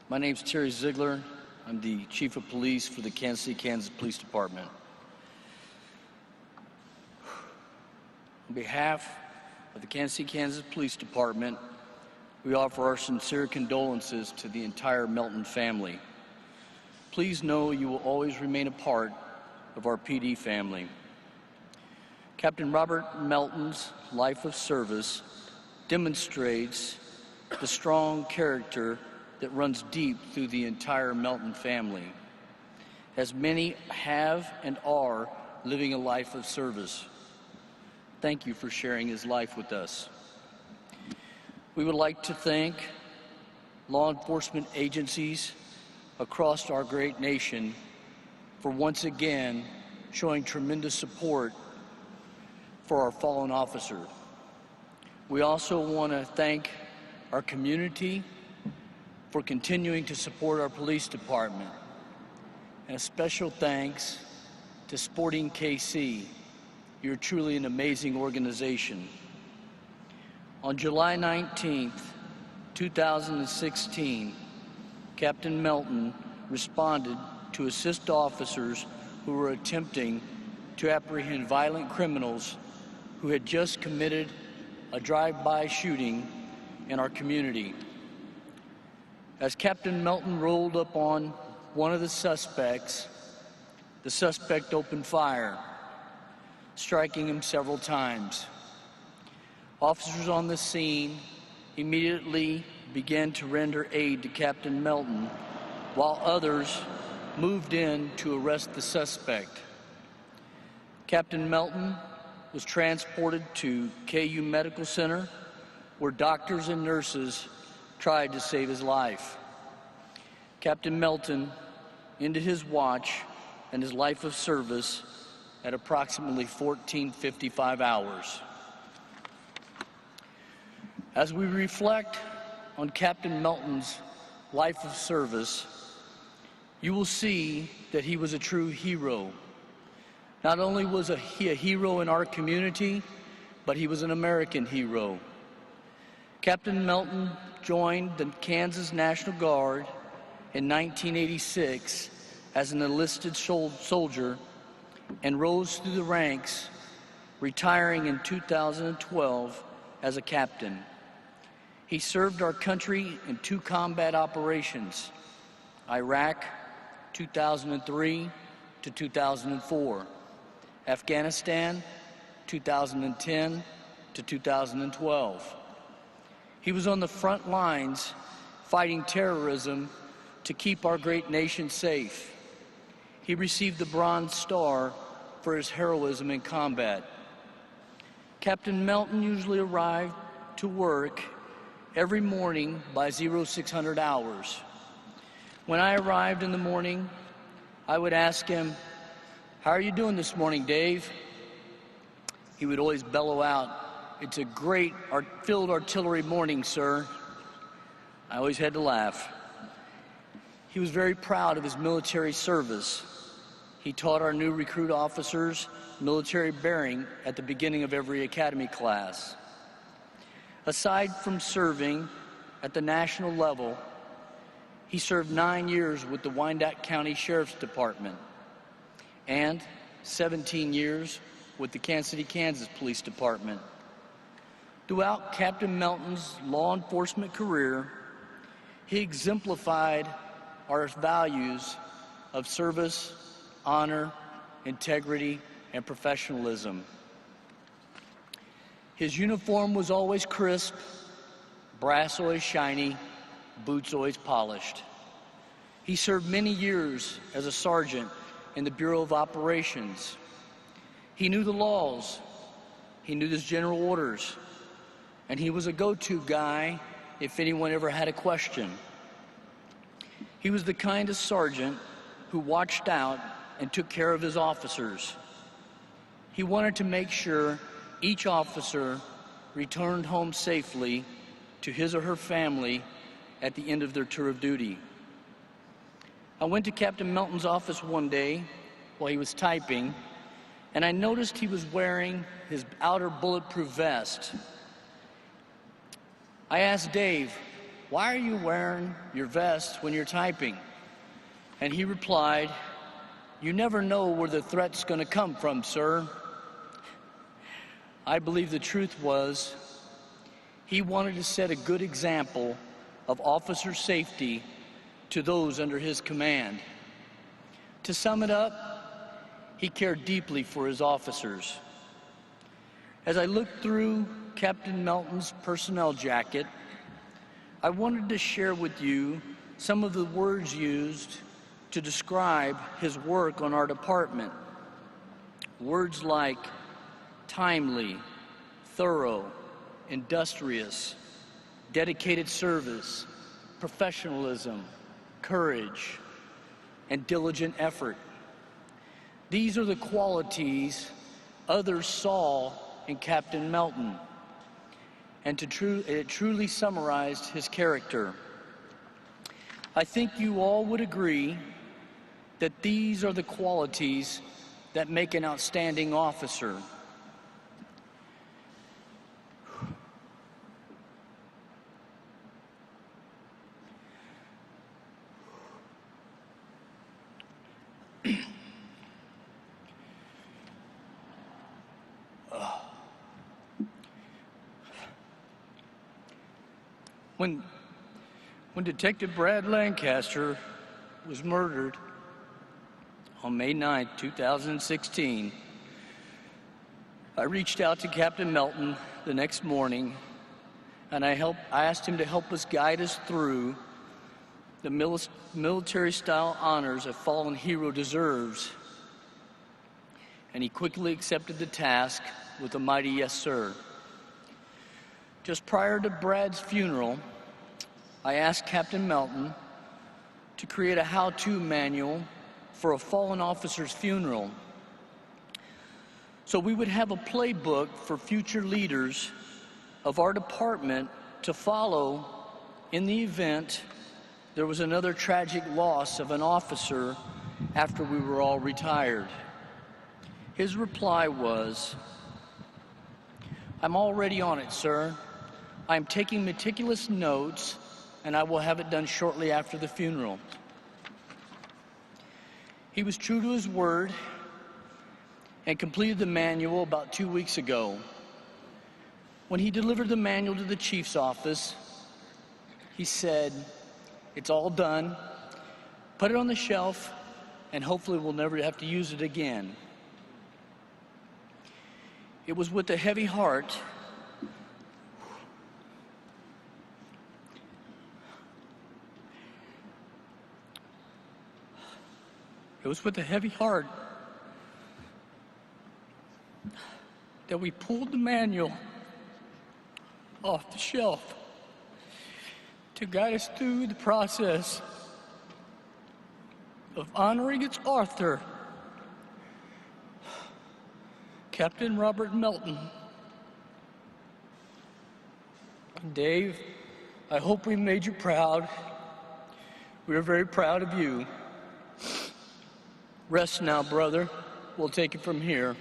My name's Terry Zeigler. I'm the Chief of Police for the Kansas City, Kansas Police Department. On behalf of the Kansas City, Kansas Police Department, we offer our sincere condolences to the entire Melton family. Please know you will always remain a part of our PD family. Captain Robert Melton's life of service demonstrates the strong character that runs deep through the entire Melton family, as many have and are living a life of service. Thank you for sharing his life with us. We would like to thank law enforcement agencies across our great nation for once again showing tremendous support for our fallen officer. We also want to thank our community for continuing to support our police department. And a special thanks to Sporting KC. You're truly an amazing organization. On July 19th, 2016, Captain Melton responded to assist officers who were attempting to apprehend violent criminals who had just committed a drive-by shooting in our community. As Captain Melton rolled up on one of the suspects, the suspect opened fire, striking him several times. Officers on the scene immediately began to render aid to Captain Melton, while others moved in to arrest the suspect. Captain Melton was transported to KU Medical Center, where doctors and nurses tried to save his life. Captain Melton ended his watch and his life of service at approximately 14:55 hours. As we reflect on Captain Melton's life of service, you will see that he was a true hero. Not only was he a hero in our community, but he was an American hero. Captain Melton joined the Kansas National Guard in 1986 as an enlisted soldier and rose through the ranks, retiring in 2012 as a captain. He served our country in 2 combat operations, Iraq 2003 to 2004, Afghanistan 2010 to 2012. He was on the front lines fighting terrorism to keep our great nation safe. He received the Bronze Star for his heroism in combat. Captain Melton usually arrived to work every morning by 0600 hours. When I arrived in the morning, I would ask him, "How are you doing this morning, Dave?" He would always bellow out, "It's a great field artillery morning, sir." I always had to laugh. He was very proud of his military service. He taught our new recruit officers military bearing at the beginning of every academy class. Aside from serving at the national level, he served 9 years with the Wyandotte County Sheriff's Department and 17 years with the Kansas City, Kansas Police Department. Throughout Captain Melton's law enforcement career, he exemplified our values of service, honor, integrity, and professionalism. His uniform was always crisp, brass always shiny, boots always polished. He served many years as a sergeant in the Bureau of Operations. He knew the laws, he knew his general orders, and he was a go-to guy if anyone ever had a question. He was the kind of sergeant who watched out and took care of his officers. He wanted to make sure each officer returned home safely to his or her family at the end of their tour of duty. I went to Captain Melton's office one day while he was typing, and I noticed he was wearing his outer bulletproof vest. I asked Dave, "Why are you wearing your vest when you're typing?" And he replied, "You never know where the threat's going to come from, sir." I believe the truth was he wanted to set a good example of officer safety to those under his command. To sum it up, he cared deeply for his officers. As I looked through Captain Melton's personnel jacket, I wanted to share with you some of the words used to describe his work on our department. Words like timely, thorough, industrious, dedicated service, professionalism, courage, and diligent effort. These are the qualities others saw in Captain Melton, and it truly summarized his character. I think you all would agree that these are the qualities that make an outstanding officer. When Detective Brad Lancaster was murdered on May 9, 2016, I reached out to Captain Melton the next morning, and I asked him to help us guide us through the military-style honors a fallen hero deserves. And he quickly accepted the task with a mighty yes, sir. Just prior to Brad's funeral, I asked Captain Melton to create a how-to manual for a fallen officer's funeral, so we would have a playbook for future leaders of our department to follow in the event there was another tragic loss of an officer after we were all retired. His reply was, "I'm already on it, sir. I'm taking meticulous notes, and I will have it done shortly after the funeral." He was true to his word and completed the manual about 2 weeks ago. When he delivered the manual to the chief's office, he said, "It's all done. Put it on the shelf, and hopefully we'll never have to use it again." It was with a heavy heart that we pulled the manual off the shelf to guide us through the process of honoring its author, Captain Robert Melton. Dave, I hope we made you proud. We are very proud of you. Rest now, brother. We'll take it from here.